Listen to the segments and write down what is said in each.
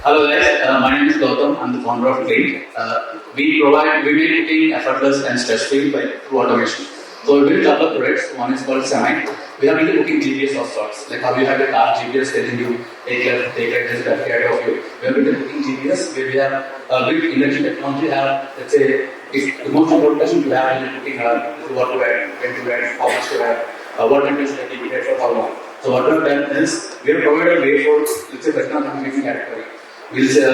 Hello guys, my name is Goutham. I'm the founder of Klynk. We make cooking effortless and stress-free through automation. So we built a couple of products. One is called Semi. We have built a cooking GPS of sorts. Like how you have a car GPS telling you take left, this left care of you. We have built a cooking GPS where we have built induction technology. Have let's say if the most important question to have in cooking is what to add, when to add, how much to add, what temperature to keep it for how long. So what we have done is we have provided a way for let's say personal mixing category. We'll say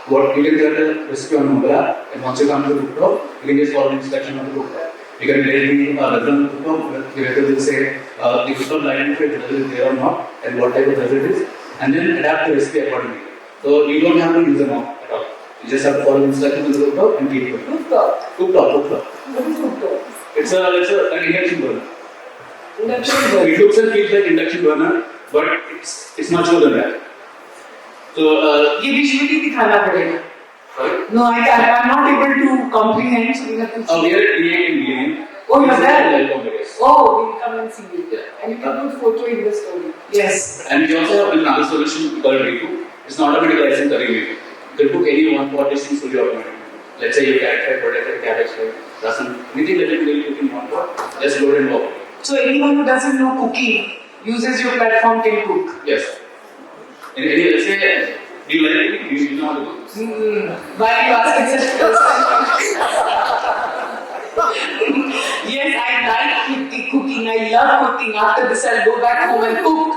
what you can get a recipe on mobile app, and once you come to the cooktop, you can just follow the instruction on the cooktop. You can place the restaurant cooktop, the waiter will say the cooktop line if it is there or not, and what type of result it is, and then adapt the recipe accordingly. So you don't have to use a knob at all. You just have to follow the instruction on the cooktop and keep it. Cooktop. What is cooktop? It's an induction burner. Induction burner. It looks and feels like induction burner, but it's much more than that. So ये visually दिखाना पड़ेगा. sorry. No, I'm not able to comprehend. So we have to. We are creating. Oh, you're there. Yes. Oh, we'll come and see you. Yeah. And you can put photo in the story. Yes. And we also have another solution called Riku. It's not automatic license curry making. You can cook any one pot dish fully automatic. Let's say you carrot fry, potato fry, cabbage fry, rasan, anything that you can cook in one pot, just load and walk. So anyone who doesn't know cooking uses your platform can cook. Yes. Let's say, do you like cooking? You know how to cook. Why are you asking such questions? Yes, I like cooking. I love cooking. After this, I'll go back home and cook.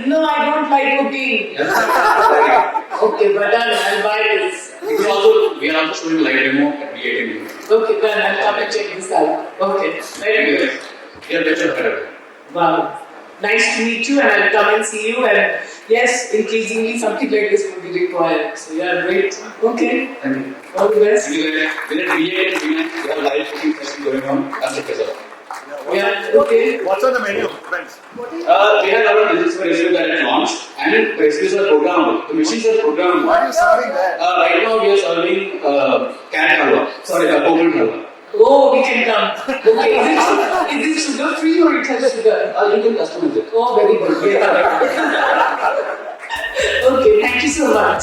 No, I don't like cooking. Okay, but then I'll buy this. We are also showing live demo at B8. Okay, then I'll come and check this out. Okay, very good. Yeah, better. Wow. Nice to meet you, and I'll come and see you. And yes, increasingly something like this will be required. So yeah, great. Okay. Thank you. All the best. We're at B8 and B9. We have live cooking session going on as a result. Yeah, okay. What's on the menu, friends? We have a lot of digital recipes that are launched, and recipes are programmable. The machines are programmable. Why are you serving that? Right now we are serving carrot halwa. Sorry, coconut halwa. Oh, we can come. Okay, is it sugar free or it has sugar? You can customize it. Oh, very good. Yeah. Okay, thank you so much.